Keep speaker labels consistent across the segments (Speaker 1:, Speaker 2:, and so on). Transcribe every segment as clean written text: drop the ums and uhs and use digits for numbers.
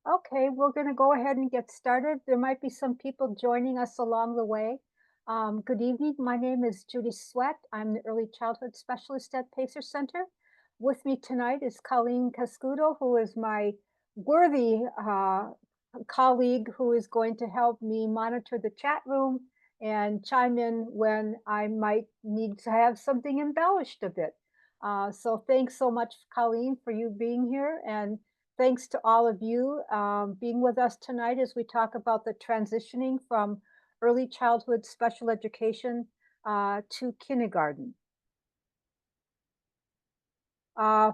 Speaker 1: Okay, we're going to go ahead and get started. There might be some people joining us along the way. Good evening. My name is Judy Sweat. I'm the Early Childhood Specialist at Pacer Center. With me tonight is Colleen Cascudo, who is my worthy colleague who is going to help me monitor the chat room and chime in when I might need to have something embellished a bit. So thanks so much, Colleen, for you being here. And thanks to all of you being with us tonight as we talk about the transitioning from early childhood special education to kindergarten.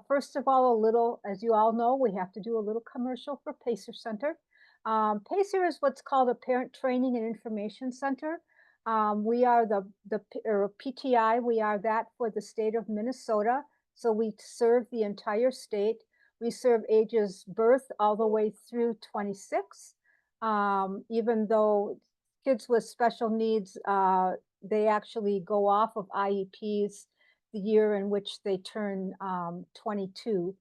Speaker 1: First of all, as you all know, we have to do a little commercial for Pacer Center. Pacer is what's called a Parent Training and Information Center. We are or PTI, we are that for the state of Minnesota. So we serve the entire state. We serve ages birth all the way through 26. Even though kids with special needs, they actually go off of IEPs the year in which they turn 22.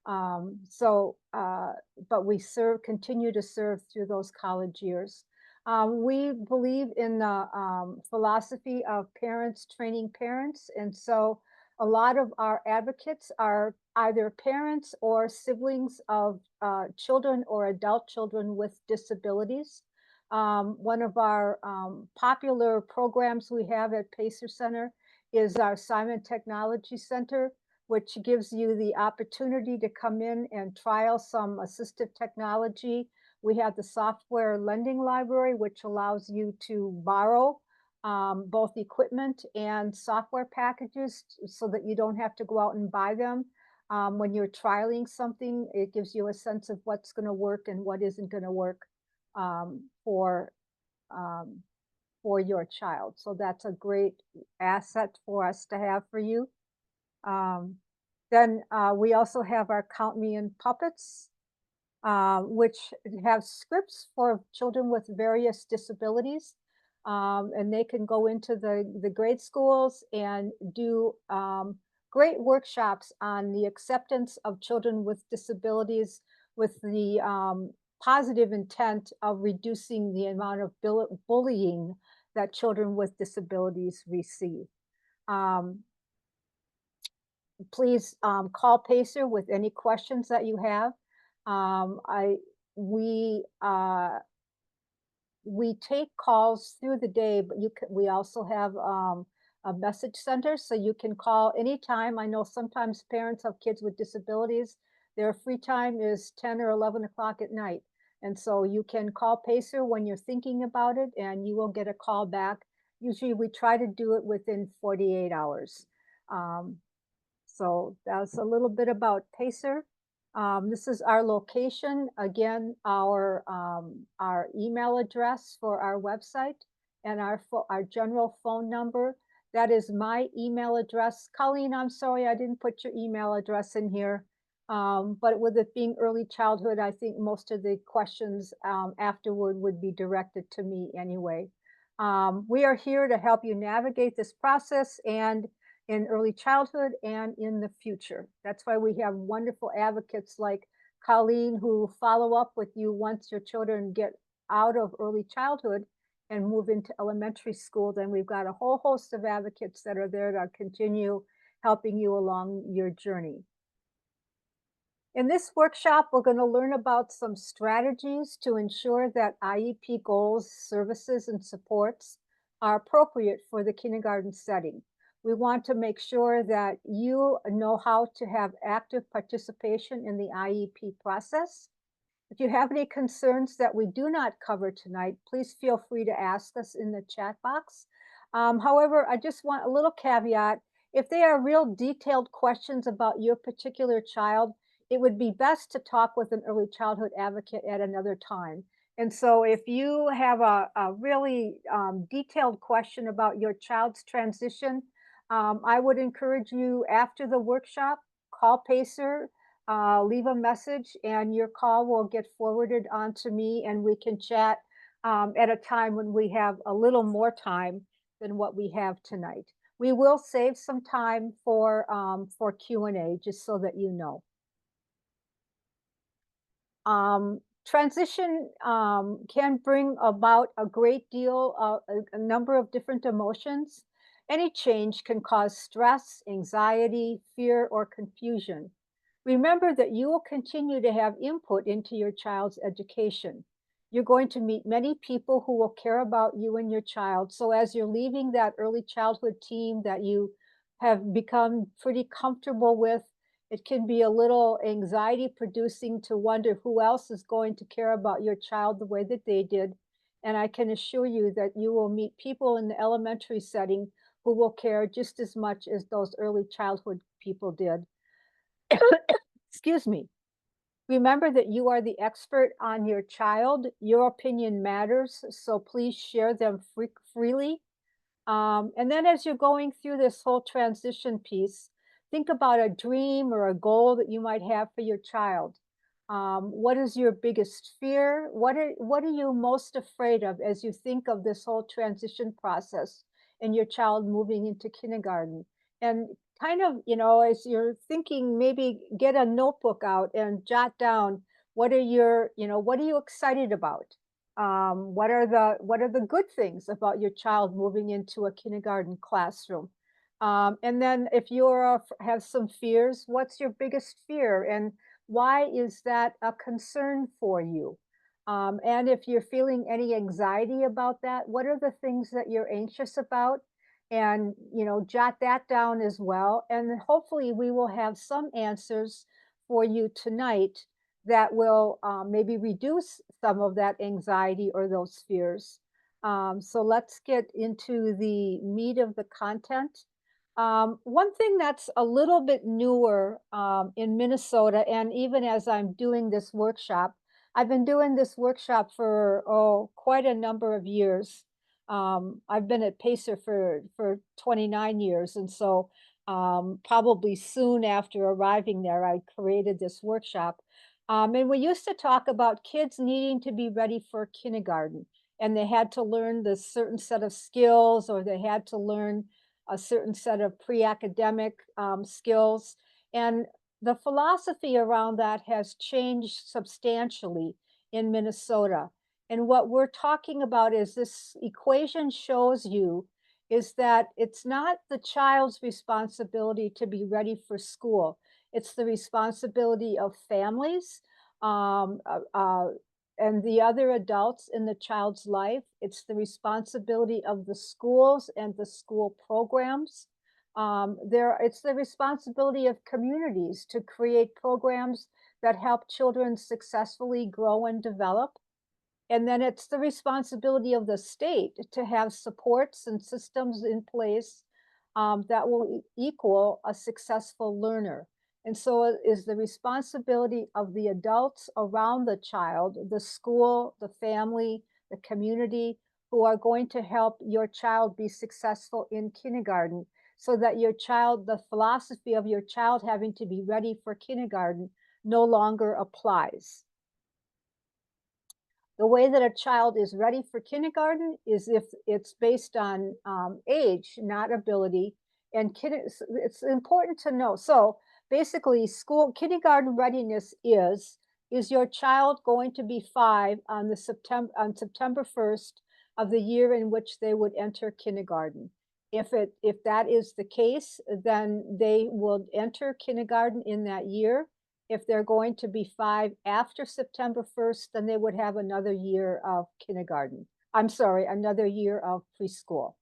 Speaker 1: But we continue to serve through those college years. We believe in the philosophy of parents training parents. And so a lot of our advocates are either parents or siblings of children or adult children with disabilities. One of our popular programs we have at Pacer Center is our Simon Technology Center, which gives you the opportunity to come in and trial some assistive technology. We have the software lending library, which allows you to borrow both equipment and software packages so that you don't have to go out and buy them. When you're trialing something, it gives you a sense of what's going to work and what isn't going to work um, for um, for your child. So that's a great asset for us to have for you. Um, then we also have our Count Me in Puppets, which have scripts for children with various disabilities. And they can go into the grade schools and do great workshops on the acceptance of children with disabilities with the positive intent of reducing the amount of bullying that children with disabilities receive. Um, Please call Pacer with any questions that you have. Um, I we uh, we take calls through the day, but we also have a message center, so you can call anytime. I know sometimes parents of kids with disabilities, their free time is 10 or 11 o'clock at night. And so you can call Pacer when you're thinking about it and you will get a call back. Usually we try to do it within 48 hours. Um, so that's a little bit about Pacer. This is our location. Again, our email address for our website and our general phone number. That is my email address. Colleen, I'm sorry I didn't put your email address in here. But with it being early childhood, I think most of the questions afterward would be directed to me anyway. We are here to help you navigate this process and in early childhood and in the future. That's why we have wonderful advocates like Colleen who follow up with you once your children get out of early childhood and move into elementary school. Then we've got a whole host of advocates that are there to continue helping you along your journey. In this workshop, we're going to learn about some strategies to ensure that IEP goals, services, and supports are appropriate for the kindergarten setting. We want to make sure that you know how to have active participation in the IEP process. If you have any concerns that we do not cover tonight, please feel free to ask us in the chat box. However, I just want a little caveat. If they are real detailed questions about your particular child, it would be best to talk with an early childhood advocate at another time. And so if you have a really detailed question about your child's transition, I would encourage you after the workshop, call Pacer, leave a message, and your call will get forwarded on to me, and we can chat at a time when we have a little more time than what we have tonight. We will save some time for Q&A, just so that you know. Transition can bring about a great deal, a number of different emotions. Any change can cause stress, anxiety, fear, or confusion. Remember that you will continue to have input into your child's education. You're going to meet many people who will care about you and your child. So, as you're leaving that early childhood team that you have become pretty comfortable with, it can be a little anxiety producing to wonder who else is going to care about your child the way that they did. And I can assure you that you will meet people in the elementary setting who will care just as much as those early childhood people did. Excuse me. Remember that you are the expert on your child. Your opinion matters, so please share them freely. And then as you're going through this whole transition piece, think about a dream or a goal that you might have for your child. What is your biggest fear? What are you most afraid of as you think of this whole transition process and your child moving into kindergarten? And kind of, as you're thinking, maybe get a notebook out and jot down what are you excited about? What are the good things about your child moving into a kindergarten classroom? And then if have some fears, what's your biggest fear and why is that a concern for you? And if you're feeling any anxiety about that, what are the things that you're anxious about? And jot that down as well. And hopefully we will have some answers for you tonight that will maybe reduce some of that anxiety or those fears. So let's get into the meat of the content. One thing that's a little bit newer in Minnesota, and even as I'm doing this workshop, I've been doing this workshop for quite a number of years. I've been at Pacer for 29 years, and so probably soon after arriving there, I created this workshop. And we used to talk about kids needing to be ready for kindergarten, and they had to learn the certain set of skills, or they had to learn a certain set of pre-academic skills. And the philosophy around that has changed substantially in Minnesota. And what we're talking about is this equation shows you is that it's not the child's responsibility to be ready for school. It's the responsibility of families, um, uh, uh, and the other adults in the child's life. It's the responsibility of the schools and the school programs. It's the responsibility of communities to create programs that help children successfully grow and develop. And then it's the responsibility of the state to have supports and systems in place that will equal a successful learner. And so it is the responsibility of the adults around the child, the school, the family, the community, who are going to help your child be successful in kindergarten so that the philosophy of your child having to be ready for kindergarten no longer applies. The way that a child is ready for kindergarten is if it's based on age, not ability. And it's important to know. So basically, school kindergarten readiness is your child going to be 5 on September 1st of the year in which they would enter kindergarten. If that is the case, then they will enter kindergarten in that year. If they're going to be 5 after September 1st, then they would have another year of kindergarten. I'm sorry, another year of preschool.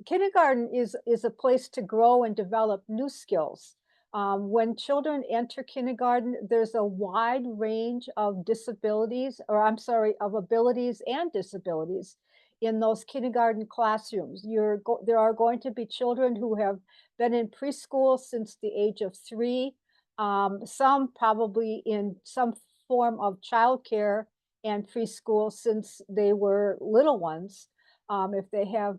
Speaker 1: Kindergarten is a place to grow and develop new skills. When children enter kindergarten, there's a wide range of disabilities, or I'm sorry, of abilities and disabilities in those kindergarten classrooms. There are going to be children who have been in preschool since the age of 3, some probably in some form of childcare and preschool since they were little ones, if they have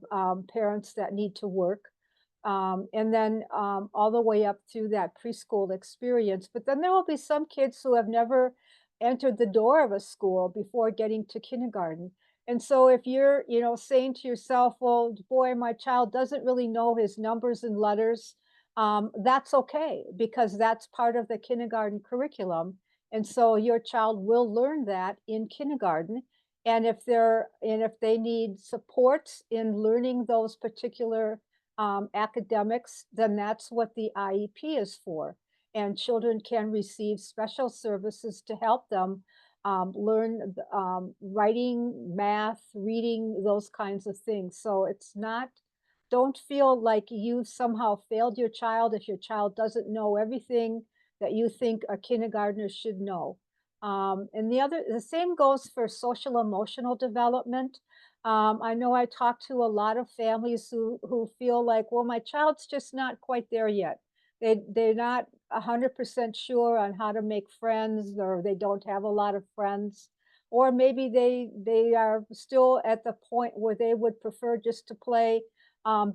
Speaker 1: parents that need to work. And then all the way up through that preschool experience. But then there will be some kids who have never entered the door of a school before getting to kindergarten. And so if you're, saying to yourself, well, boy, my child doesn't really know his numbers and letters, that's okay because that's part of the kindergarten curriculum. And so your child will learn that in kindergarten. And if they need supports in learning those particular academics, then that's what the IEP is for. And children can receive special services to help them learn writing, math, reading, those kinds of things. So it's not, don't feel like you somehow failed your child if your child doesn't know everything that you think a kindergartner should know. And the same goes for social emotional development. I know I talk to a lot of families who feel like, well, my child's just not quite there yet. They're not 100% sure on how to make friends, or they don't have a lot of friends, or maybe they are still at the point where they would prefer just to play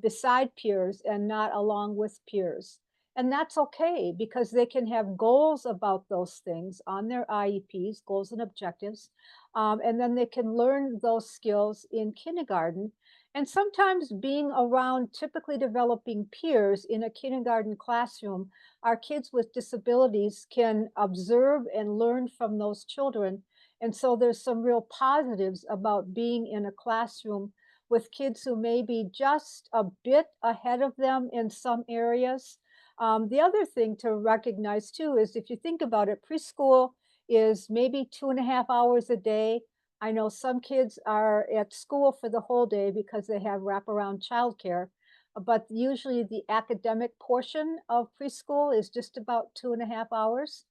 Speaker 1: beside peers and not along with peers. And that's okay because they can have goals about those things on their IEPs, goals and objectives. And then they can learn those skills in kindergarten. And sometimes being around typically developing peers in a kindergarten classroom, our kids with disabilities can observe and learn from those children. And so there's some real positives about being in a classroom with kids who may be just a bit ahead of them in some areas. The other thing to recognize too is if you think about it, preschool is maybe 2.5 hours a day. I know some kids are at school for the whole day because they have wraparound childcare, but usually the academic portion of preschool is just about 2.5 hours.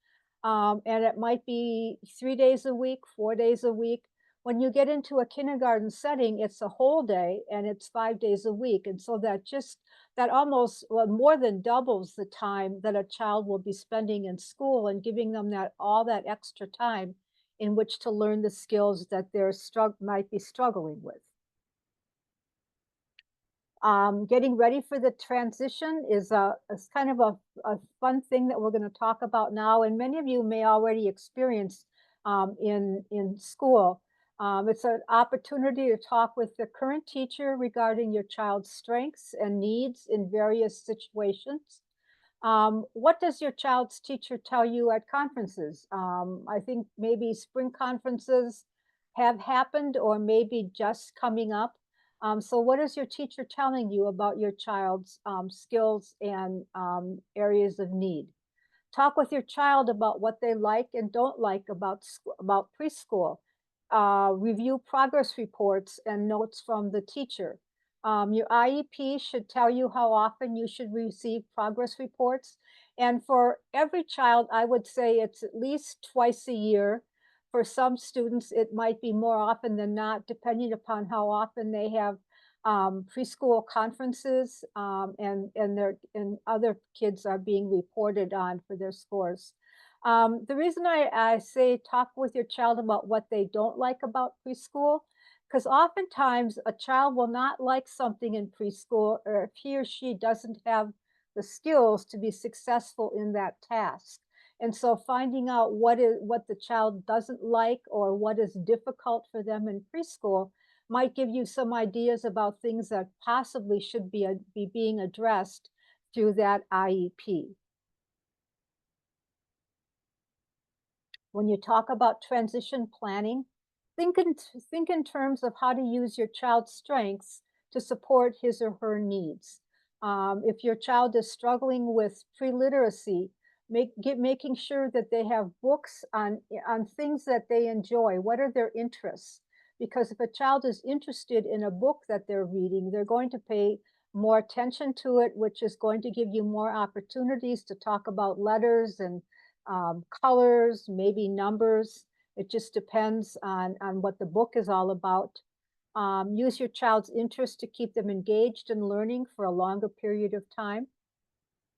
Speaker 1: And it might be 3 days a week, 4 days a week. When you get into a kindergarten setting, it's a whole day and it's 5 days a week. And so that almost, well, more than doubles the time that a child will be spending in school and giving them all that extra time in which to learn the skills that might be struggling with. Getting ready for the transition is kind of a fun thing that we're going to talk about now, and many of you may already experience in school. It's an opportunity to talk with the current teacher regarding your child's strengths and needs in various situations. What does your child's teacher tell you at conferences? I think maybe spring conferences have happened or maybe just coming up. So what is your teacher telling you about your child's skills and areas of need? Talk with your child about what they like and don't like about preschool. Review progress reports and notes from the teacher. Your IEP should tell you how often you should receive progress reports. And for every child, I would say it's at least twice a year. For some students, it might be more often than not, depending upon how often they have preschool conferences, and other kids are being reported on for their scores. The reason I say talk with your child about what they don't like about preschool, because oftentimes a child will not like something in preschool, or if he or she doesn't have the skills to be successful in that task. And so finding out what the child doesn't like or what is difficult for them in preschool might give you some ideas about things that possibly should be being addressed through that IEP. When you talk about transition planning, think in terms of how to use your child's strengths to support his or her needs. If your child is struggling with pre-literacy, making sure that they have books on things that they enjoy. What are their interests? Because if a child is interested in a book that they're reading, they're going to pay more attention to it, which is going to give you more opportunities to talk about letters and colors, maybe numbers. It just depends on what the book is all about. Use your child's interest to keep them engaged in learning for a longer period of time.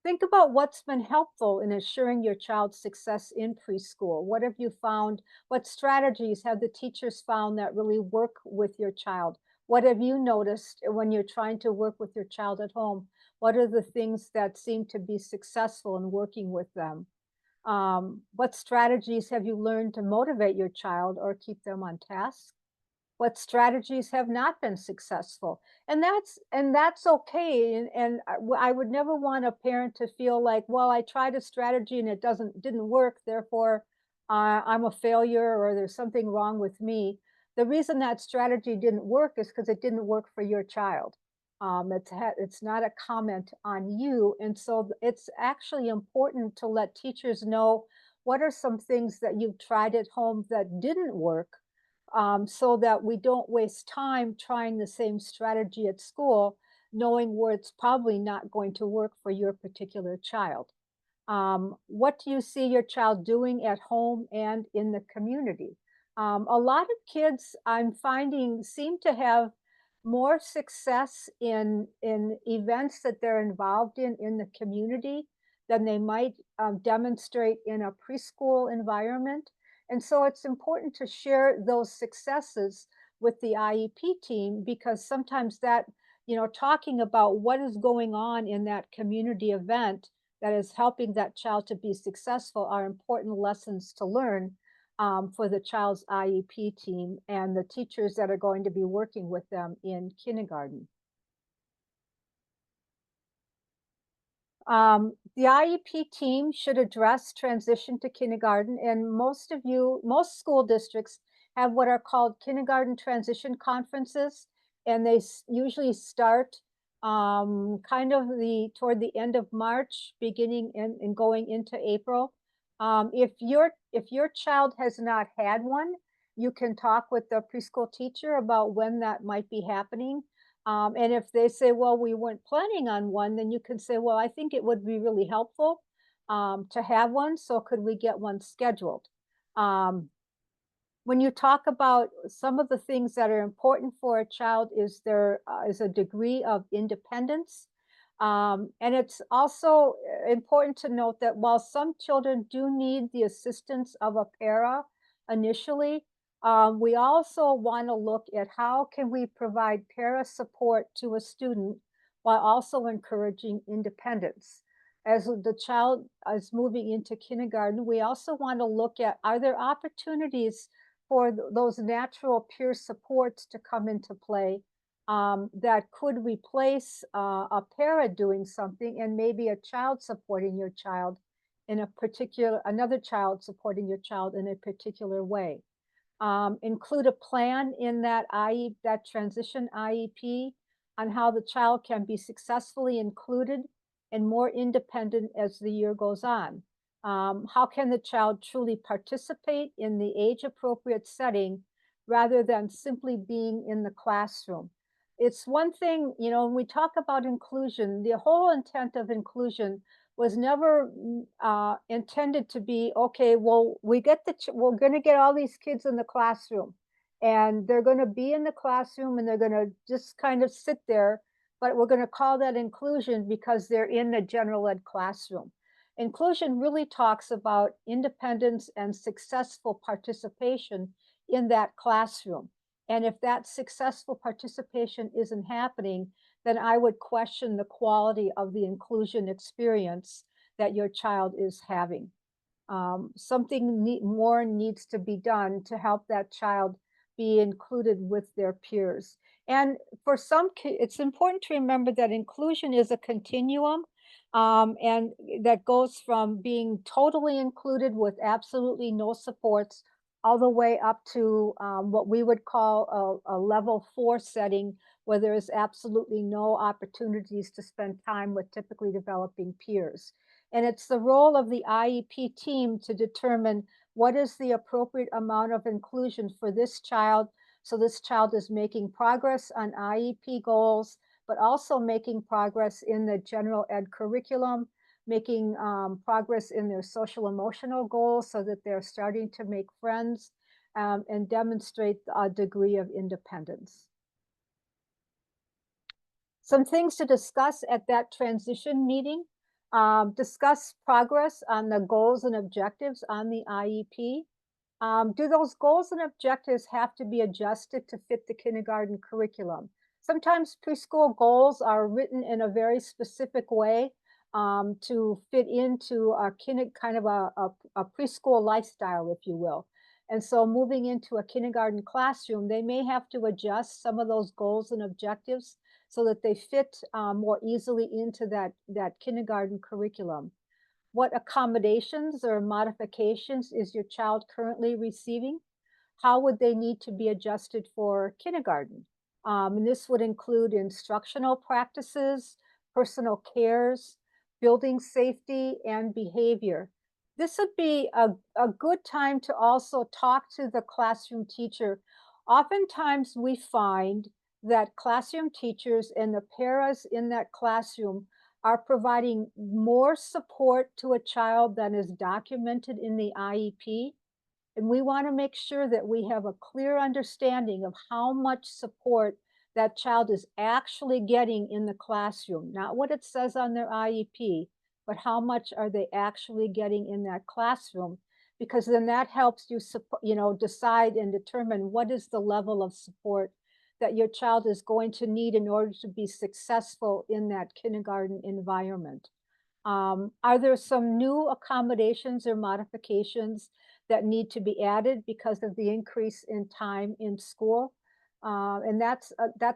Speaker 1: Think about what's been helpful in assuring your child's success in preschool. What have you found? What strategies have the teachers found that really work with your child? What have you noticed when you're trying to work with your child at home? What are the things that seem to be successful in working with them? What strategies have you learned to motivate your child or keep them on task? What strategies have not been successful? And that's okay. And I would never want a parent to feel like, well, I tried a strategy and it didn't work. Therefore, I'm a failure or there's something wrong with me. The reason that strategy didn't work is because it didn't work for your child. It's not a comment on you. And so it's actually important to let teachers know what are some things that you've tried at home that didn't work, so that we don't waste time trying the same strategy at school, knowing where it's probably not going to work for your particular child. What do you see your child doing at home and in the community? A lot of kids I'm finding seem to have more success in events that they're involved in the community than they might demonstrate in a preschool environment. And so it's important to share those successes with the IEP team, because sometimes that, talking about what is going on in that community event that is helping that child to be successful are important lessons to learn, for the child's IEP team and the teachers that are going to be working with them in kindergarten. The IEP team should address transition to kindergarten, and most school districts have what are called kindergarten transition conferences, and they usually start kind of toward the end of March, beginning and going into April. If your child has not had one, you can talk with the preschool teacher about when that might be happening, and if they say, well, we weren't planning on one, then you can say, well, I think it would be really helpful to have one. So could we get one scheduled? Um, when you talk about some of the things that are important for a child, is there is a degree of independence. And it's also important to note that while some children do need the assistance of a para initially, we also want to look at how can we provide para support to a student while also encouraging independence. As the child is moving into kindergarten, we also want to look at, are there opportunities for those natural peer supports to come into play, that could replace a parent doing something and maybe a child supporting your child in a particular, another child supporting your child in a particular way. Include a plan in that transition IEP on how the child can be successfully included and more independent as the year goes on. How can the child truly participate in the age-appropriate setting rather than simply being in the classroom? It's one thing, when we talk about inclusion, the whole intent of inclusion was never intended to be, okay, well, we're going to get all these kids in the classroom and they're going to be in the classroom and they're going to just kind of sit there, but we're going to call that inclusion because they're in the general ed classroom. Inclusion really talks about independence and successful participation in that classroom. And if that successful participation isn't happening, then I would question the quality of the inclusion experience that your child is having. Something more needs to be done to help that child be included with their peers. And for some kids, it's important to remember that inclusion is a continuum, and that goes from being totally included with absolutely no supports all the way up to what we would call a level 4 setting, where there is absolutely no opportunities to spend time with typically developing peers. And it's the role of the IEP team to determine what is the appropriate amount of inclusion for this child. So this child is making progress on IEP goals, but also making progress in the general ed curriculum, making progress in their social emotional goals so that they're starting to make friends, and demonstrate a degree of independence. Some things to discuss at that transition meeting. Discuss progress on the goals and objectives on the IEP. Do those goals and objectives have to be adjusted to fit the kindergarten curriculum? Sometimes preschool goals are written in a very specific way, to fit into a kind of a preschool lifestyle, if you will. And so moving into a kindergarten classroom, they may have to adjust some of those goals and objectives so that they fit more easily into that kindergarten curriculum. What accommodations or modifications is your child currently receiving? How would they need to be adjusted for kindergarten? And this would include instructional practices, personal cares, building safety, and behavior. This would be a good time to also talk to the classroom teacher. Oftentimes, we find that classroom teachers and the paras in that classroom are providing more support to a child than is documented in the IEP, and we want to make sure that we have a clear understanding of how much support that child is actually getting in the classroom, not what it says on their IEP, but how much are they actually getting in that classroom, because then that helps you decide and determine what is the level of support that your child is going to need in order to be successful in that kindergarten environment. Are there some new accommodations or modifications that need to be added because of the increase in time in school? And that's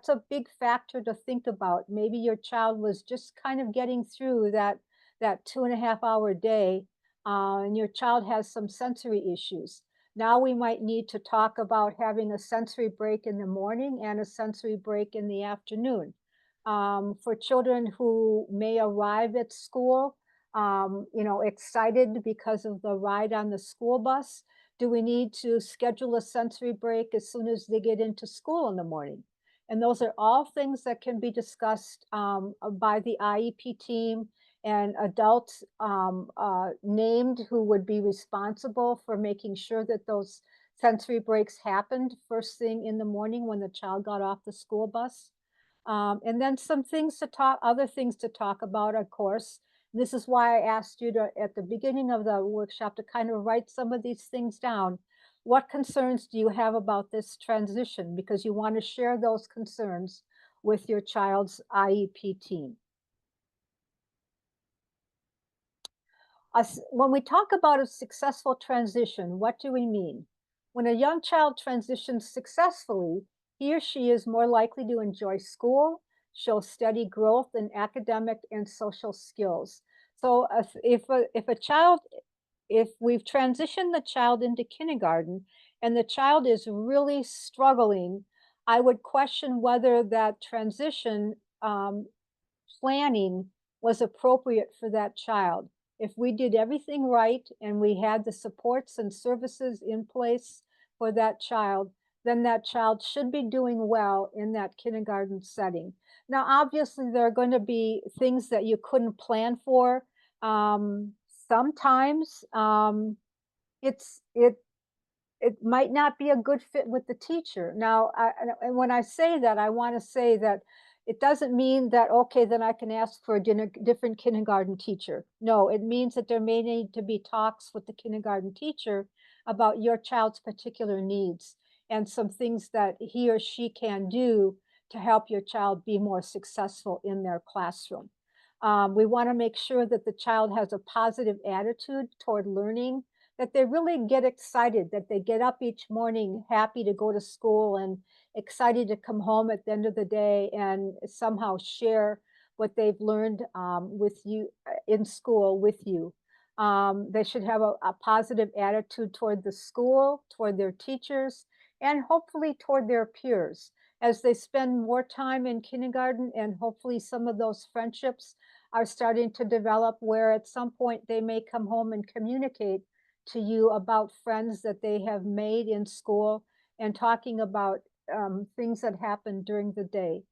Speaker 1: a big factor to think about. Maybe your child was just kind of getting through that 2.5 hour day, and your child has some sensory issues. Now we might need to talk about having a sensory break in the morning and a sensory break in the afternoon. For children who may arrive at school, excited because of the ride on the school bus, do we need to schedule a sensory break as soon as they get into school in the morning? And those are all things that can be discussed by the IEP team and adults named who would be responsible for making sure that those sensory breaks happened first thing in the morning when the child got off the school bus. And then other things to talk about, of course. This is why I asked you to, at the beginning of the workshop, to kind of write some of these things down. What concerns do you have about this transition? Because you want to share those concerns with your child's IEP team. When we talk about a successful transition, what do we mean? When a young child transitions successfully, he or she is more likely to enjoy school, show steady growth in academic and social skills. So if we've transitioned the child into kindergarten and the child is really struggling, I would question whether that transition planning was appropriate for that child. If we did everything right and we had the supports and services in place for that child, then that child should be doing well in that kindergarten setting. Now, obviously, there are going to be things that you couldn't plan for. Sometimes it's it it might not be a good fit with the teacher. Now, and when I say that, I want to say that it doesn't mean that, okay, then I can ask for a different kindergarten teacher. No, it means that there may need to be talks with the kindergarten teacher about your child's particular needs and some things that he or she can do to help your child be more successful in their classroom. We want to make sure that the child has a positive attitude toward learning, that they really get excited, that they get up each morning happy to go to school and excited to come home at the end of the day and somehow share what they've learned with you in school with you. They should have a positive attitude toward the school, toward their teachers, and hopefully toward their peers. As they spend more time in kindergarten, and hopefully some of those friendships are starting to develop, where at some point they may come home and communicate to you about friends that they have made in school and talking about things that happened during the day.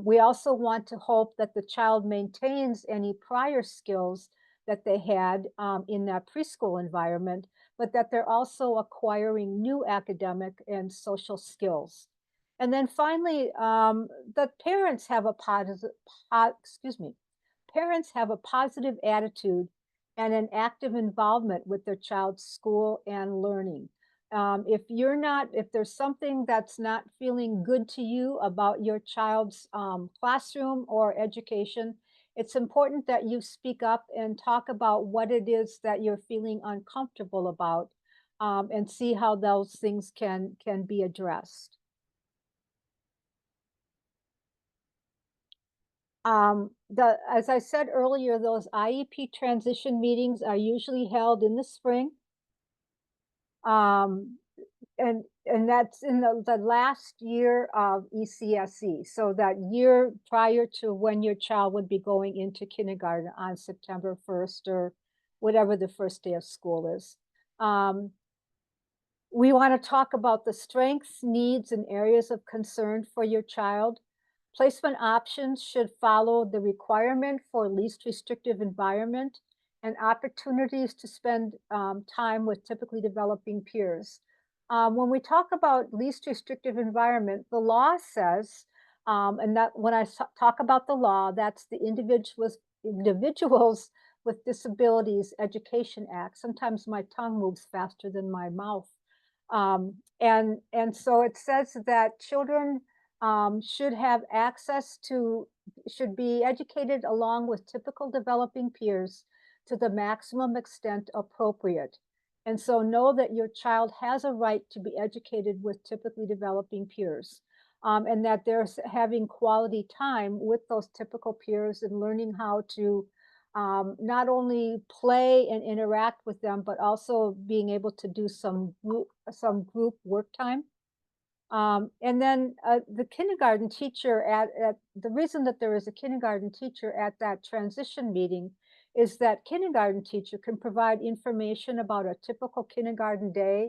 Speaker 1: We also want to hope that the child maintains any prior skills that they had in that preschool environment, but that they're also acquiring new academic and social skills. And then finally, the parents have a parents have a positive attitude and an active involvement with their child's school and learning. If there's something that's not feeling good to you about your child's classroom or education, it's important that you speak up and talk about what it is that you're feeling uncomfortable about, and see how those things can be addressed. As I said earlier, those IEP transition meetings are usually held in the spring. Um, and that's in the last year of ECSE, so that year prior to when your child would be going into kindergarten on September 1st or whatever the first day of school is. Um, we want to talk about the strengths, needs, and areas of concern for your child. Placement options should follow the requirement for least restrictive environment and opportunities to spend time with typically developing peers. When we talk about least restrictive environment, the law says, and that when talk about the law, that's the Individuals with Disabilities Education Act. Sometimes my tongue moves faster than my mouth. And so it says that children should have access to, should be educated along with typical developing peers to the maximum extent appropriate. And so know that your child has a right to be educated with typically developing peers. And that they're having quality time with those typical peers and learning how to not only play and interact with them, but also being able to do some group work time. And then the kindergarten teacher at the reason that there is a kindergarten teacher at that transition meeting is that kindergarten teacher can provide information about a typical kindergarten day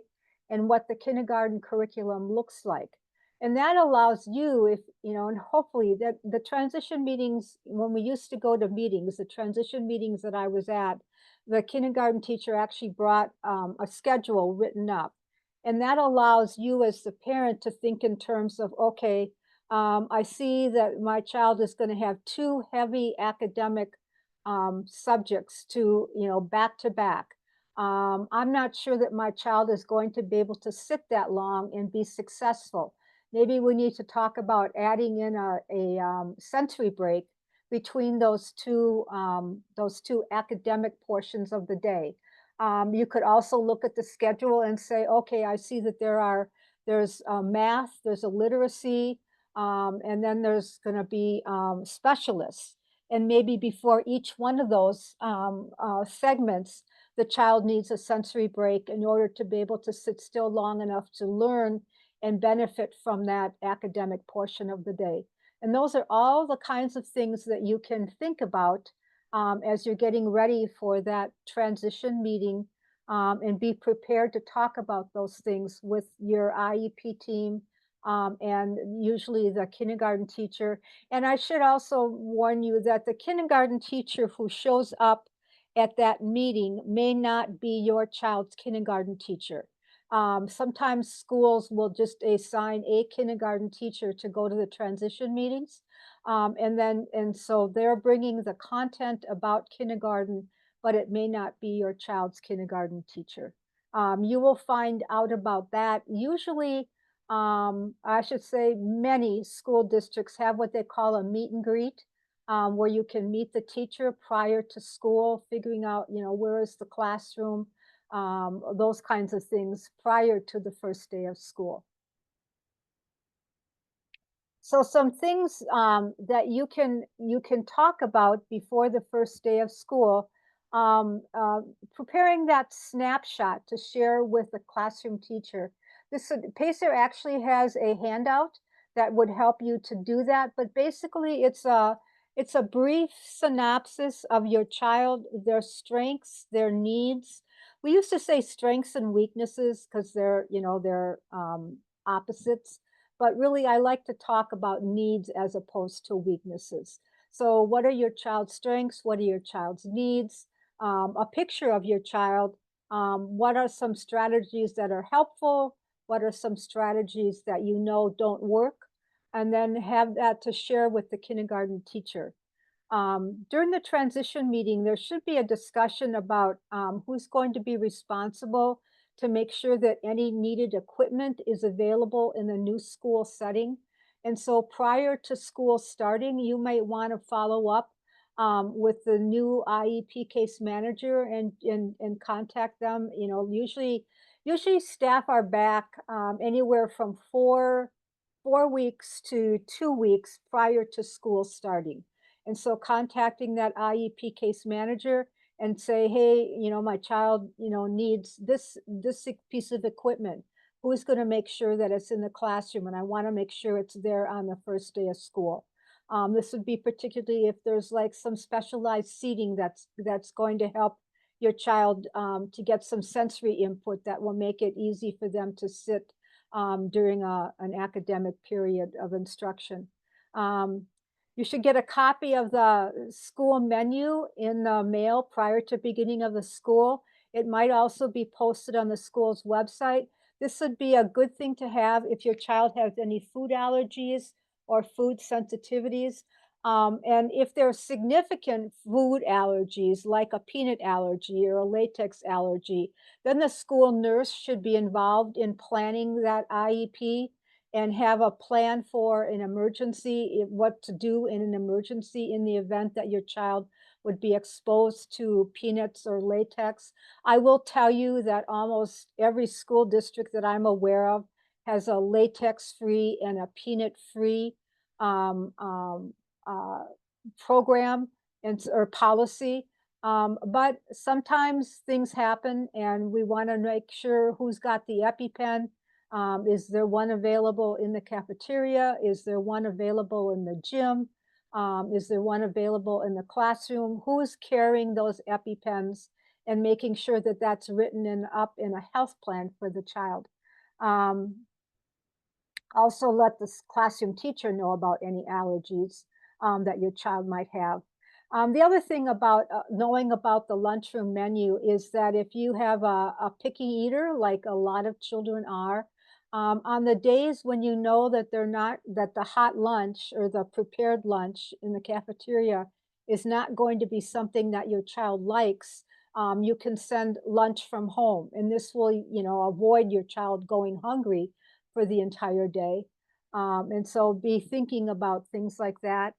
Speaker 1: and what the kindergarten curriculum looks like. And that allows you, if you know, and hopefully that the transition meetings, when we used to go to meetings, the transition meetings that I was at, the kindergarten teacher actually brought a schedule written up, and that allows you as the parent to think in terms of, okay, I see that my child is going to have two heavy academic subjects to, you know, back to back. I'm not sure that my child is going to be able to sit that long and be successful. Maybe we need to talk about adding in a sensory break between those two academic portions of the day. You could also look at the schedule and say, okay, I see that there's math, there's a literacy, and then there's going to be specialists. And maybe before each one of those segments, the child needs a sensory break in order to be able to sit still long enough to learn and benefit from that academic portion of the day. And those are all the kinds of things that you can think about as you're getting ready for that transition meeting, and be prepared to talk about those things with your IEP team, and usually the kindergarten teacher. And I should also warn you that the kindergarten teacher who shows up at that meeting may not be your child's kindergarten teacher. Sometimes schools will just assign a kindergarten teacher to go to the transition meetings. And so they're bringing the content about kindergarten, but it may not be your child's kindergarten teacher. You will find out about that. Usually, I should say many school districts have what they call a meet and greet, where you can meet the teacher prior to school, figuring out, you know, where is the classroom, those kinds of things prior to the first day of school. So some things that you can talk about before the first day of school, preparing that snapshot to share with the classroom teacher. This Pacer actually has a handout that would help you to do that, but basically it's a brief synopsis of your child, their strengths, their needs. We used to say strengths and weaknesses because they're opposites, but really, I like to talk about needs as opposed to weaknesses. So, what are your child's strengths? What are your child's needs? A picture of your child. What are some strategies that are helpful? What are some strategies that you know don't work? And then have that to share with the kindergarten teacher. During the transition meeting, there should be a discussion about who's going to be responsible to make sure that any needed equipment is available in the new school setting. And so prior to school starting, you might want to follow up with the new IEP case manager and contact them. You know, usually staff are back anywhere from four weeks to 2 weeks prior to school starting. And so contacting that IEP case manager and say, hey, my child, needs this piece of equipment. Who's going to make sure that it's in the classroom? And I want to make sure it's there on the first day of school. This would be particularly if there's like some specialized seating that's going to help your child to get some sensory input that will make it easy for them to sit during an academic period of instruction. Um, you should get a copy of the school menu in the mail prior to beginning of the school. It might also be posted on the school's website. This would be a good thing to have if your child has any food allergies or food sensitivities. And if there's significant food allergies, like a peanut allergy or a latex allergy, then the school nurse should be involved in planning that IEP and have a plan for an emergency, what to do in an emergency in the event that your child would be exposed to peanuts or latex. I will tell you that almost every school district that I'm aware of has a latex-free and a peanut-free um, um, uh, program or policy. But sometimes things happen and we want to make sure who's got the EpiPen. Is there one available in the cafeteria? Is there one available in the gym? Is there one available in the classroom? Who's carrying those EpiPens and making sure that that's written up in a health plan for the child? Um, Also let the classroom teacher know about any allergies that your child might have. The other thing about knowing about the lunchroom menu is that if you have a picky eater, like a lot of children are, on the days when you know that that the hot lunch or the prepared lunch in the cafeteria is not going to be something that your child likes, you can send lunch from home, and this will, avoid your child going hungry for the entire day. And so be thinking about things like that.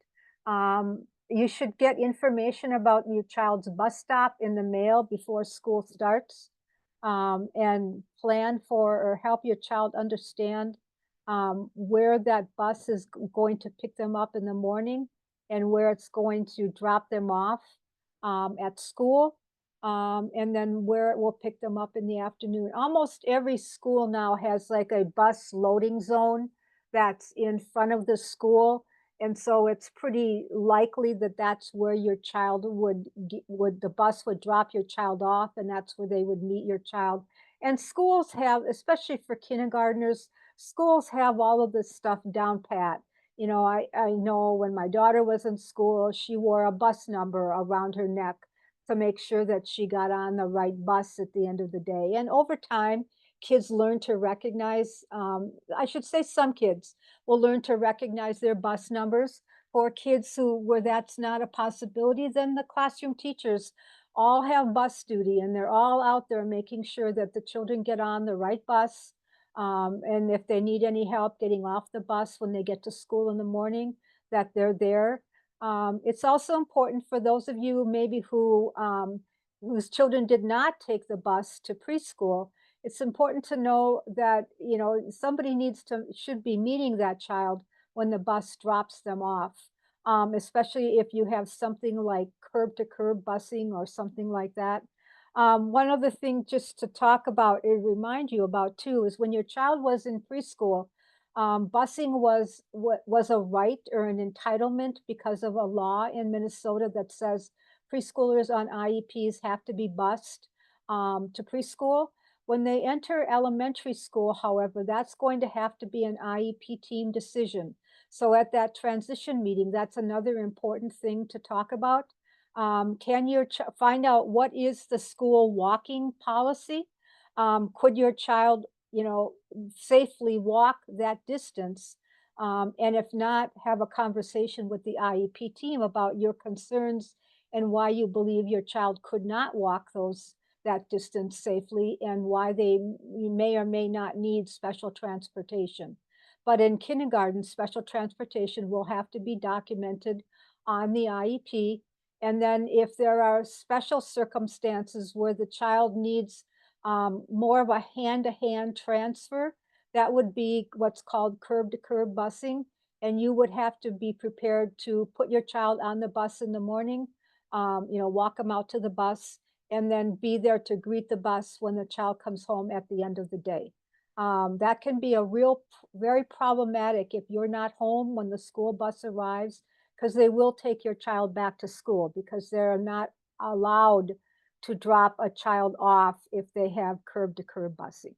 Speaker 1: You should get information about your child's bus stop in the mail before school starts, and plan for or help your child understand where that bus is going to pick them up in the morning and where it's going to drop them off at school, and then where it will pick them up in the afternoon. Almost every school now has like a bus loading zone that's in front of the school. And so it's pretty likely that that's where your child the bus would drop your child off, and that's where they would meet your child. And schools have, especially for kindergartners, schools have all of this stuff down pat. I know when my daughter was in school, she wore a bus number around her neck to make sure that she got on the right bus at the end of the day. And over time, kids learn to recognize, I should say some kids will learn to recognize their bus numbers. For kids where that's not a possibility, then the classroom teachers all have bus duty and they're all out there making sure that the children get on the right bus. And if they need any help getting off the bus when they get to school in the morning, that they're there. It's also important for those of you maybe whose children did not take the bus to preschool. It's important to know that somebody should be meeting that child when the bus drops them off, especially if you have something like curb to curb busing or something like that. One other thing just to talk about and remind you about too is when your child was in preschool, busing was a right or an entitlement because of a law in Minnesota that says preschoolers on IEPs have to be bused to preschool. When they enter elementary school, however, that's going to have to be an IEP team decision. So at that transition meeting, that's another important thing to talk about. Can find out what is the school walking policy? Could your child, safely walk that distance? And if not, have a conversation with the IEP team about your concerns and why you believe your child could not walk that distance safely and why you may or may not need special transportation. But in kindergarten, special transportation will have to be documented on the IEP. And then if there are special circumstances where the child needs more of a hand-to-hand transfer, that would be what's called curb-to-curb busing. and you would have to be prepared to put your child on the bus in the morning, walk them out to the bus, and then be there to greet the bus when the child comes home at the end of the day. That can be a very problematic if you're not home when the school bus arrives, because they will take your child back to school because they're not allowed to drop a child off if they have curb to curb busing.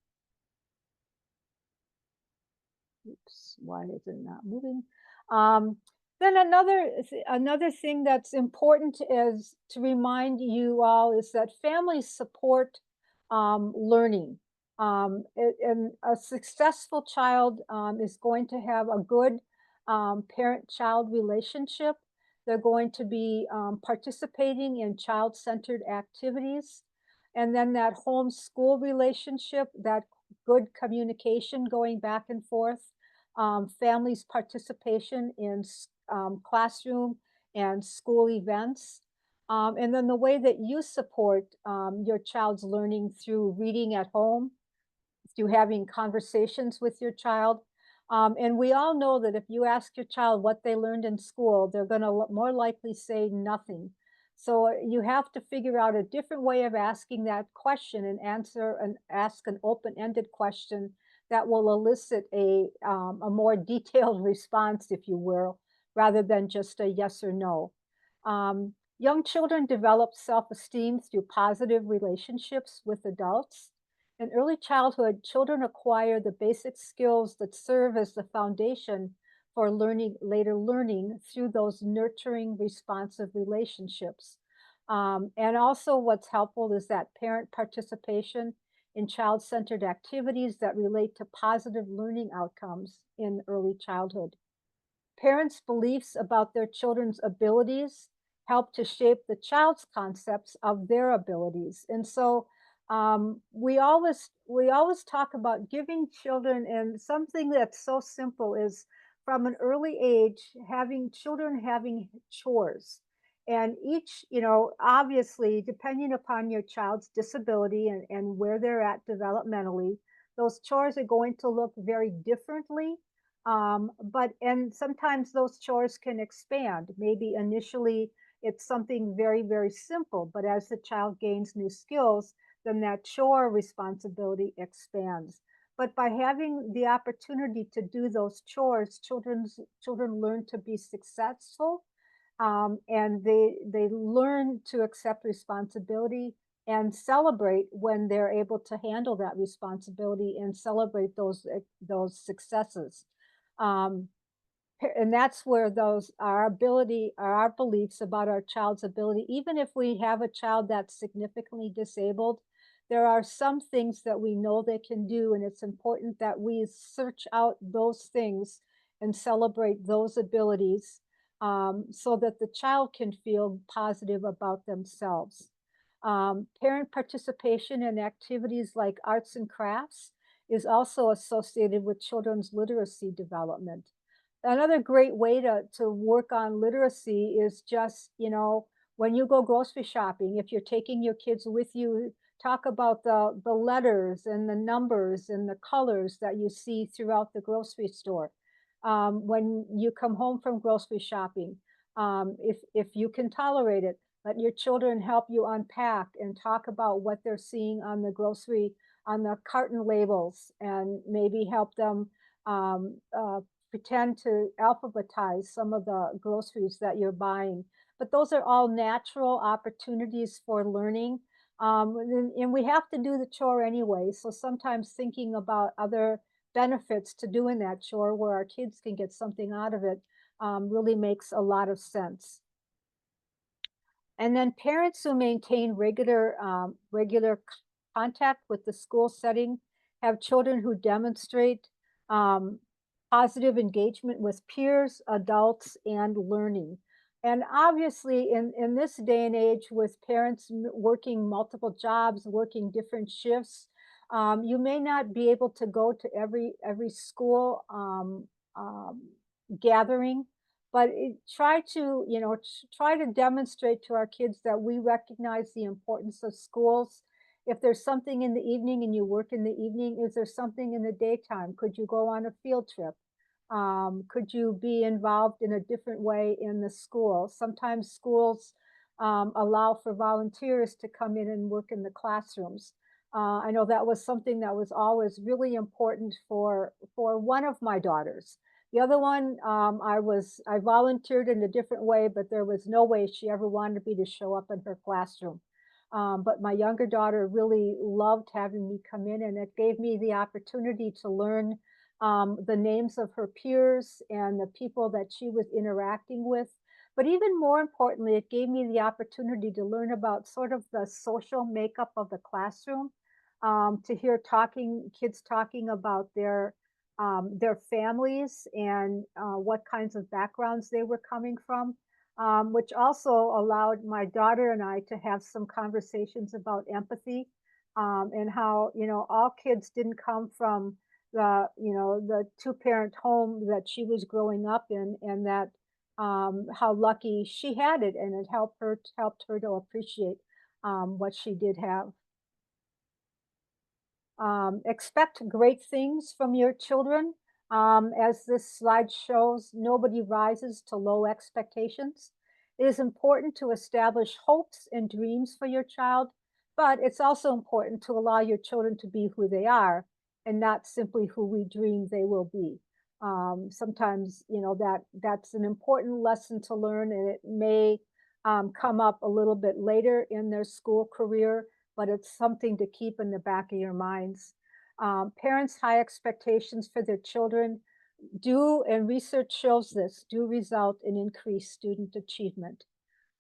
Speaker 1: Oops, why is it not moving? Um, then another thing that's important is to remind you all is that families support learning. And a successful child is going to have a good parent-child relationship. They're going to be participating in child-centered activities. And then that home-school relationship, that good communication going back and forth, families' participation in classroom and school events, and then the way that you support your child's learning through reading at home, through having conversations with your child. And we all know that if you ask your child what they learned in school, they're going to more likely say nothing. So you have to figure out a different way of asking that question and ask an open-ended question that will elicit a more detailed response, if you will, rather than just a yes or no. Young children develop self-esteem through positive relationships with adults. In early childhood, children acquire the basic skills that serve as the foundation for later learning through those nurturing, responsive relationships. And also, what's helpful is that parent participation in child centered activities that relate to positive learning outcomes in early childhood. Parents' beliefs about their children's abilities help to shape the child's concepts of their abilities. And so we always talk about giving children, and something that's so simple is from an early age having children having chores. And each, obviously, depending upon your child's disability and where they're at developmentally, those chores are going to look very differently, and sometimes those chores can expand. Maybe initially it's something very, very simple, but as the child gains new skills, then that chore responsibility expands. But by having the opportunity to do those chores, children learn to be successful, and they learn to accept responsibility and celebrate when they're able to handle that responsibility and celebrate those successes. Um, and that's where those our ability or our beliefs about our child's ability, even if we have a child that's significantly disabled, there are some things that we know they can do, and it's important that we search out those things and celebrate those abilities, so that the child can feel positive about themselves. Parent participation in activities like arts and crafts is also associated with children's literacy development. Another great way to work on literacy is just, when you go grocery shopping, if you're taking your kids with you, talk about the letters and the numbers and the colors that you see throughout the grocery store. When you come home from grocery shopping, if you can tolerate it, let your children help you unpack and talk about what they're seeing on the carton labels, and maybe help them pretend to alphabetize some of the groceries that you're buying. But those are all natural opportunities for learning. And we have to do the chore anyway. So sometimes thinking about other benefits to doing that chore where our kids can get something out of it really makes a lot of sense. And then parents who maintain regular contact with the school setting have children who demonstrate um, positive engagement with peers, adults, and learning. And obviously, in this day and age, with parents working multiple jobs, working different shifts, you may not be able to go to every school gathering, but try to demonstrate to our kids that we recognize the importance of schools. If there's something in the evening and you work in the evening, is there something in the daytime? Could you go on a field trip? Could you be involved in a different way in the school? Sometimes schools allow for volunteers to come in and work in the classrooms. I know that was something that was always really important for one of my daughters. The other one, I volunteered in a different way, but there was no way she ever wanted me to show up in her classroom. But my younger daughter really loved having me come in, and it gave me the opportunity to learn the names of her peers and the people that she was interacting with. But even more importantly, it gave me the opportunity to learn about sort of the social makeup of the classroom, to hear kids talking about their families and what kinds of backgrounds they were coming from, which also allowed my daughter and I to have some conversations about empathy, and how, all kids didn't come from the two-parent home that she was growing up in, and that how lucky she had it, and it helped her to appreciate what she did have. Expect great things from your children. As this slide shows, nobody rises to low expectations. It is important to establish hopes and dreams for your child, but it's also important to allow your children to be who they are and not simply who we dream they will be. Sometimes, that's an important lesson to learn, and it may come up a little bit later in their school career, but it's something to keep in the back of your minds. Parents' high expectations for their children and research shows this, do result in increased student achievement.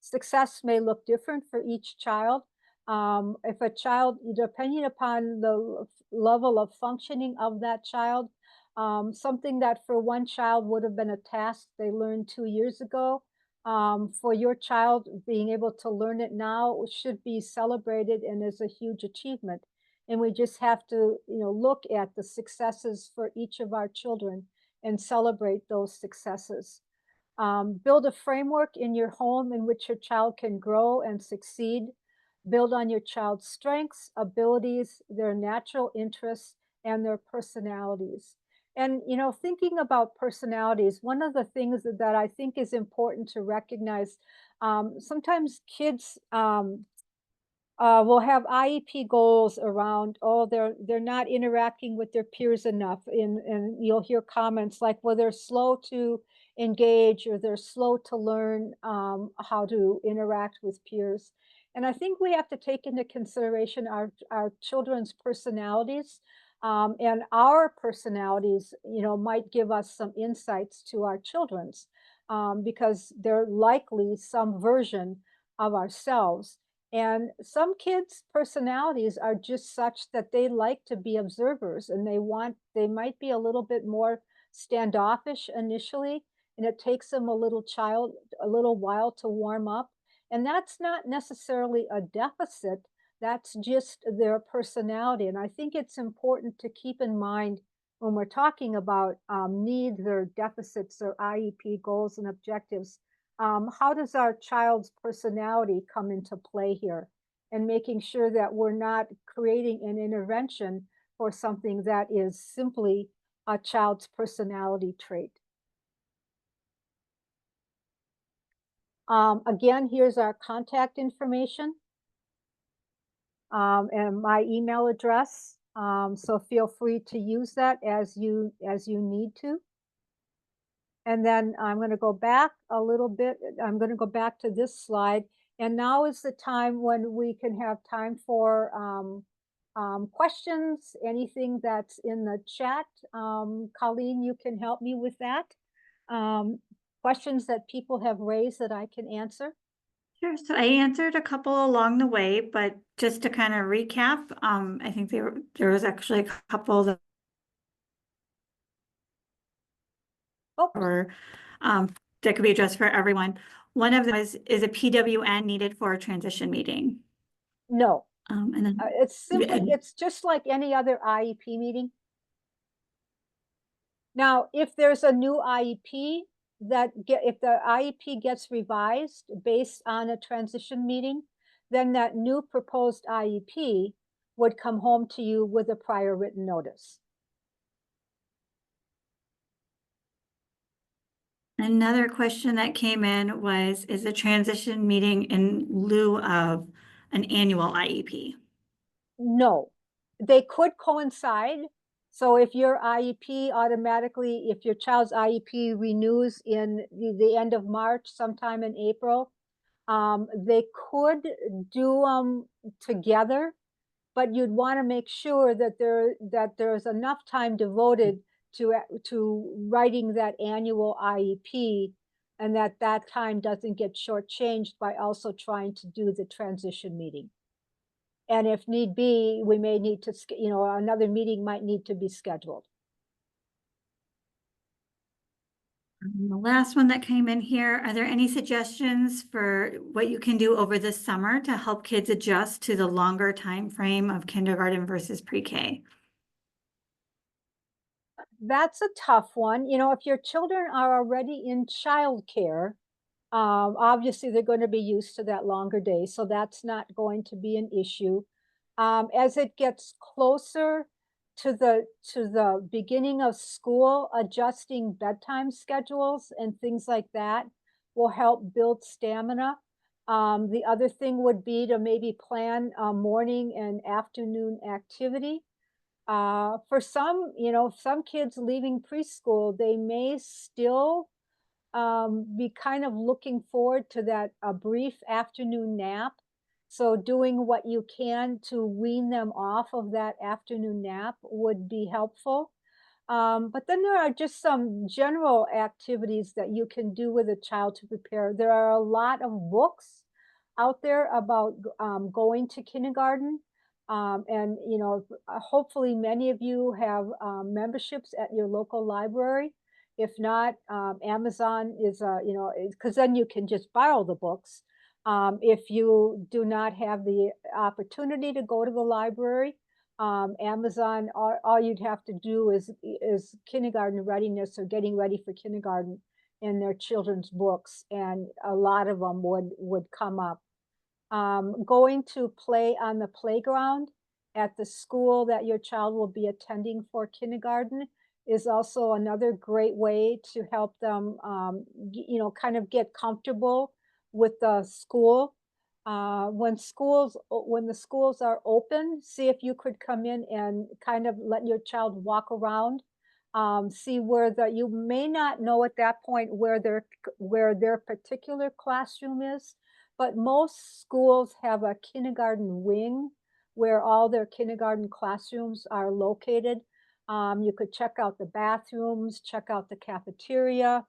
Speaker 1: Success may look different for each child. If a child, depending upon the level of functioning of that child, something that for one child would have been a task they learned 2 years ago, for your child being able to learn it now should be celebrated and is a huge achievement. And we just have to, look at the successes for each of our children and celebrate those successes. Build a framework in your home in which your child can grow and succeed. Build on your child's strengths, abilities, their natural interests, and their personalities. And, thinking about personalities, one of the things that I think is important to recognize, sometimes kids will have IEP goals around, oh, they're not interacting with their peers enough, and you'll hear comments like, well, they're slow to engage or they're slow to learn how to interact with peers. And I think we have to take into consideration our children's personalities, and our personalities, might give us some insights to our children's, because they're likely some version of ourselves. And some kids' personalities are just such that they like to be observers, and they might be a little bit more standoffish initially, and it takes them a little while to warm up. And that's not necessarily a deficit, that's just their personality. And I think it's important to keep in mind when we're talking about needs or deficits or IEP goals and objectives, how does our child's personality come into play here? And making sure that we're not creating an intervention for something that is simply a child's personality trait. Again, here's our contact information, and my email address. So feel free to use that as you need to. And then I'm going to go back a little bit. I'm going to go back to this slide. And now is the time when we can have time for questions, anything that's in the chat. Colleen, you can help me with that. Questions that people have raised that I can answer.
Speaker 2: Sure. So I answered a couple along the way, but just to kind of recap, I think there was actually a couple that
Speaker 1: Oh,
Speaker 2: were that could be addressed for everyone. One of them is a PWN needed for a transition meeting?
Speaker 1: no.
Speaker 2: And then
Speaker 1: It's just like any other IEP meeting. Now, if there's a new IEP if the IEP gets revised based on a transition meeting, then that new proposed IEP would come home to you with a prior written notice.
Speaker 2: Another question that came in was, is a transition meeting in lieu of an annual IEP?
Speaker 1: No, they could coincide. So if your IEP automatically, if your child's IEP renews in the end of March, sometime in April, they could do them together, but you'd want to make sure that there's enough time devoted to writing that annual IEP, and that time doesn't get shortchanged by also trying to do the transition meeting. And if need be, we may need to, another meeting might need to be scheduled.
Speaker 2: The last one that came in here, are there any suggestions for what you can do over the summer to help kids adjust to the longer time frame of kindergarten versus pre-K?
Speaker 1: That's a tough one. If your children are already in childcare, obviously they're going to be used to that longer day, so that's not going to be an issue. As it gets closer to the beginning of school, adjusting bedtime schedules and things like that will help build stamina. The other thing would be to maybe plan a morning and afternoon activity. For some, some kids leaving preschool, they may still be kind of looking forward to that a brief afternoon nap. So doing what you can to wean them off of that afternoon nap would be helpful. But then there are just some general activities that you can do with a child to prepare. There are a lot of books out there about going to kindergarten. And, hopefully many of you have memberships at your local library. If not, Amazon is, because then you can just borrow the books. If you do not have the opportunity to go to the library, Amazon, all you'd have to do is kindergarten readiness or getting ready for kindergarten in their children's books, and a lot of them would come up. Going to play on the playground at the school that your child will be attending for kindergarten is also another great way to help them, kind of get comfortable with the school. When the schools are open, see if you could come in and kind of let your child walk around. See you may not know at that point where their particular classroom is, but most schools have a kindergarten wing where all their kindergarten classrooms are located. You could check out the bathrooms, check out the cafeteria,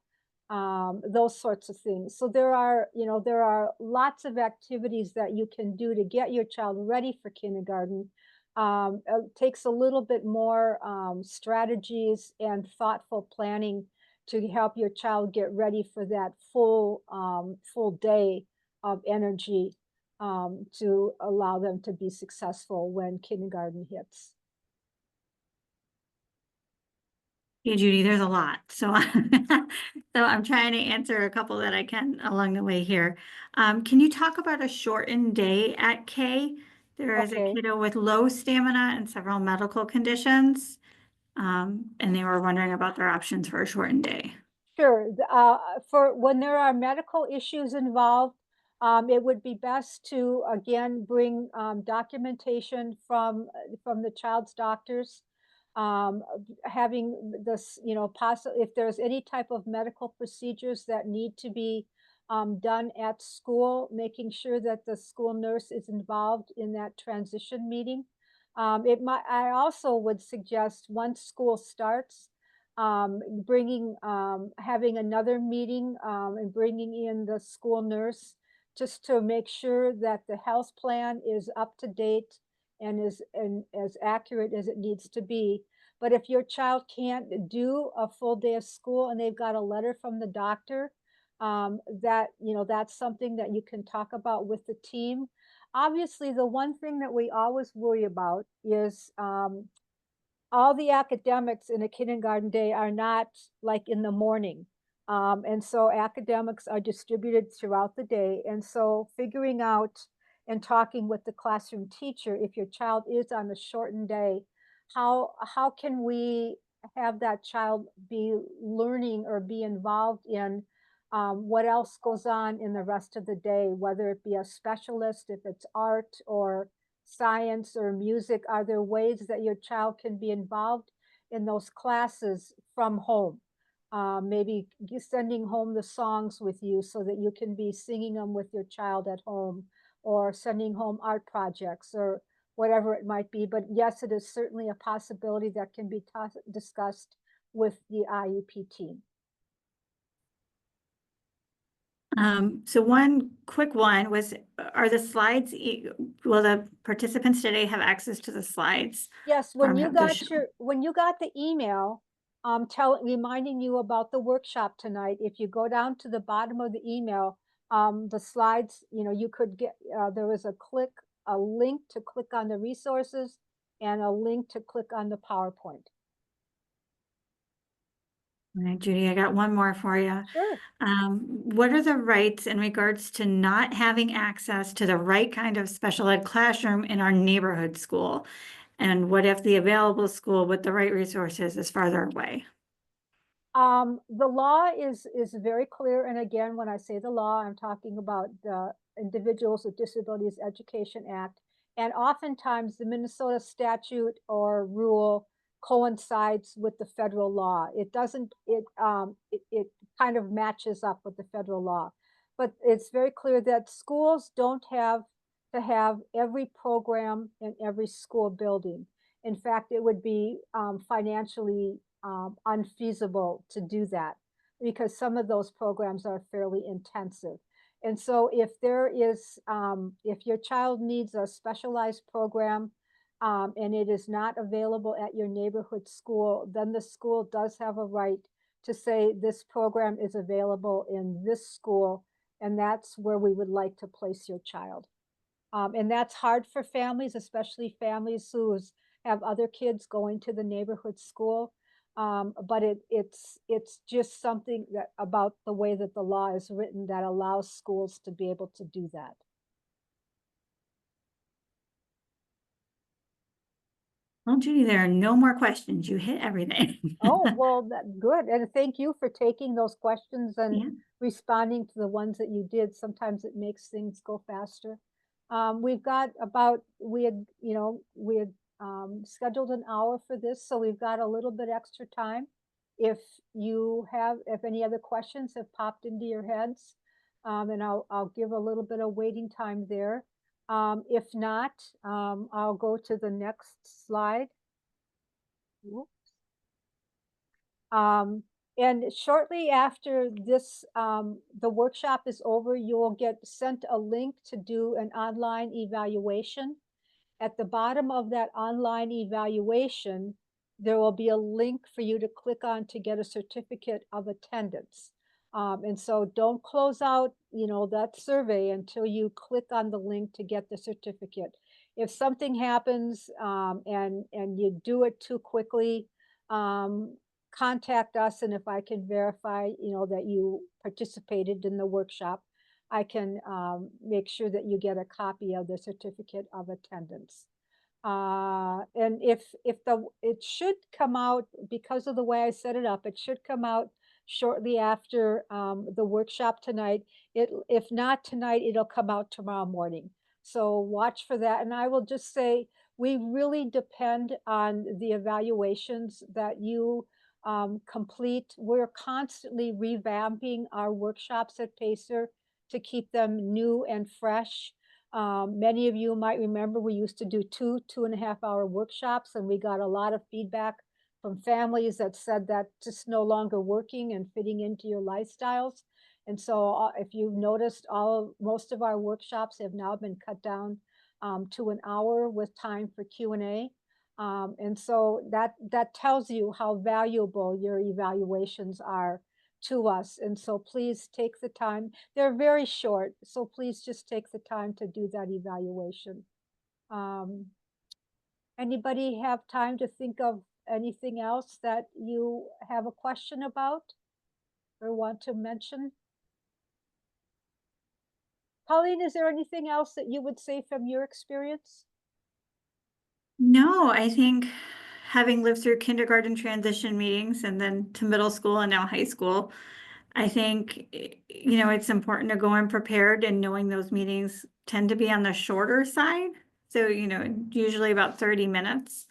Speaker 1: those sorts of things. So there are lots of activities that you can do to get your child ready for kindergarten. It takes a little bit more strategies and thoughtful planning to help your child get ready for that full day of energy, to allow them to be successful when kindergarten hits.
Speaker 2: Hey Judy, there's a lot. So, so I'm trying to answer a couple that I can along the way here. Can you talk about a shortened day at K? There is a
Speaker 1: Okay.
Speaker 2: kiddo with low stamina and several medical conditions. And they were wondering about their options for a shortened day.
Speaker 1: Sure. For when there are medical issues involved, it would be best to again bring documentation from the child's doctors, having this, possible if there's any type of medical procedures that need to be done at school, making sure that the school nurse is involved in that transition meeting. I also would suggest once school starts, having another meeting, and bringing in the school nurse just to make sure that the health plan is up to date and as accurate as it needs to be. But if your child can't do a full day of school and they've got a letter from the doctor, that's something that you can talk about with the team. Obviously, the one thing that we always worry about is all the academics in a kindergarten day are not like in the morning. And so academics are distributed throughout the day. And so figuring out and talking with the classroom teacher, if your child is on a shortened day, how can we have that child be learning or be involved in what else goes on in the rest of the day, whether it be a specialist, if it's art or science or music. Are there ways that your child can be involved in those classes from home? Maybe sending home the songs with you so that you can be singing them with your child at home, or sending home art projects, or whatever it might be. But yes, it is certainly a possibility that can be discussed with the IEP team.
Speaker 2: So one quick one was, are the slides, will the participants today have access to the slides
Speaker 1: Yes,
Speaker 2: from the show?
Speaker 1: when you got the email, reminding you about the workshop tonight, if you go down to the bottom of the email, the slides, you know, you could get, there was a link to click on the resources and a link to click on the PowerPoint.
Speaker 2: All right, Judy, I got one more for you.
Speaker 1: Sure.
Speaker 2: What are the rights in regards to not having access to the right kind of special ed classroom in our neighborhood school? And what if the available school with the right resources is farther away?
Speaker 1: The law is very clear, and again, when I say the law, I'm talking about the Individuals with Disabilities Education Act, and oftentimes the Minnesota statute or rule coincides with the federal law. It doesn't, it kind of matches up with the federal law. But it's very clear that schools don't have to have every program in every school building. In fact, it would be financially unfeasible to do that, because some of those programs are fairly intensive. And so if there is, if your child needs a specialized program and it is not available at your neighborhood school, then the school does have a right to say this program is available in this school, and that's where we would like to place your child. And that's hard for families, especially families who have other kids going to the neighborhood school. But it's just something that about the way that the law is written that allows schools to be able to do that.
Speaker 2: Well, Judy, there are no more questions. You hit everything.
Speaker 1: Oh, well, good. And thank you for taking those questions and
Speaker 2: Yeah.
Speaker 1: responding to the ones that you did. Sometimes it makes things go faster. We've got about, we had scheduled an hour for this, so we've got a little bit extra time. If if any other questions have popped into your heads, and I'll give a little bit of waiting time there. If not, I'll go to the next slide. Um, and shortly after this, the workshop is over, you will get sent a link to do an online evaluation. At the bottom of that online evaluation, there will be a link for you to click on to get a certificate of attendance. And so don't close out, that survey until you click on the link to get the certificate. If something happens and you do it too quickly, contact us, and if I can verify, that you participated in the workshop, I can make sure that you get a copy of the certificate of attendance. And it should come out, because of the way I set it up, it should come out shortly after the workshop tonight. If not tonight, it'll come out tomorrow morning. So watch for that. And I will just say, we really depend on the evaluations that you complete. We're constantly revamping our workshops at Pacer to keep them new and fresh. Many of you might remember we used to do 2.5 hour workshops, and we got a lot of feedback from families that said that just no longer working and fitting into your lifestyles. And so if you've noticed, most of our workshops have now been cut down to an hour with time for Q&A. And so that tells you how valuable your evaluations are to us. And so please take the time. They're very short, so please just take the time to do that evaluation. Anybody have time to think of anything else that you have a question about or want to mention? Pauline, is there anything else that you would say from your experience?
Speaker 2: No, I think having lived through kindergarten transition meetings and then to middle school and now high school, I think, you know, it's important to go in prepared, and knowing those meetings tend to be on the shorter side. So, you know, usually about 30 minutes.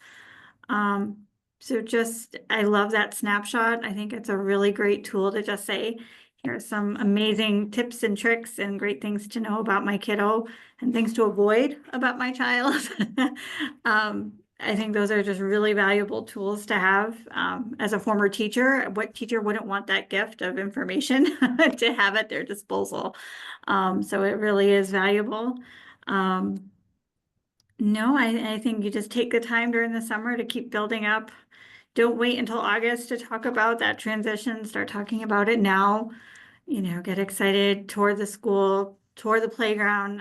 Speaker 2: So just, I love that snapshot. I think it's a really great tool to just say, here are some amazing tips and tricks and great things to know about my kiddo and things to avoid about my child. I think those are just really valuable tools to have. As a former teacher, what teacher wouldn't want that gift of information to have at their disposal? So it really is valuable. No, I think you just take the time during the summer to keep building up. Don't wait until August to talk about that transition. Start talking about it now. You know, get excited, tour the school, tour the playground.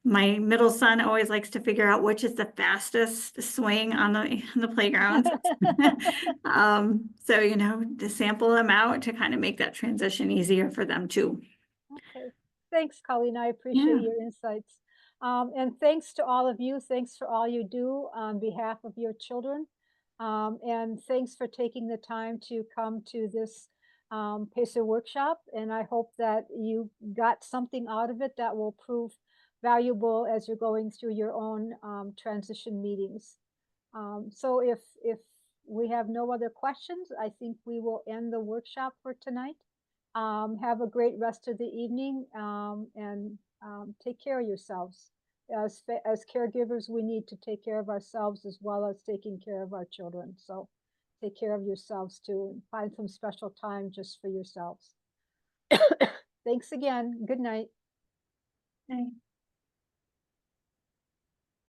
Speaker 2: My middle son always likes to figure out which is the fastest swing on the playground. So, you know, to sample them out to kind of make that transition easier for them too.
Speaker 1: Okay, thanks, Colleen. I appreciate
Speaker 2: Yeah.
Speaker 1: your insights. And thanks to all of you. Thanks for all you do on behalf of your children. And thanks for taking the time to come to this PACER workshop. And I hope that you got something out of it that will prove valuable as you're going through your own transition meetings. So if we have no other questions, I think we will end the workshop for tonight. Have a great rest of the evening, and take care of yourselves. As caregivers, we need to take care of ourselves as well as taking care of our children. So take care of yourselves too, and find some special time just for yourselves. Thanks again. Good night.
Speaker 2: Okay.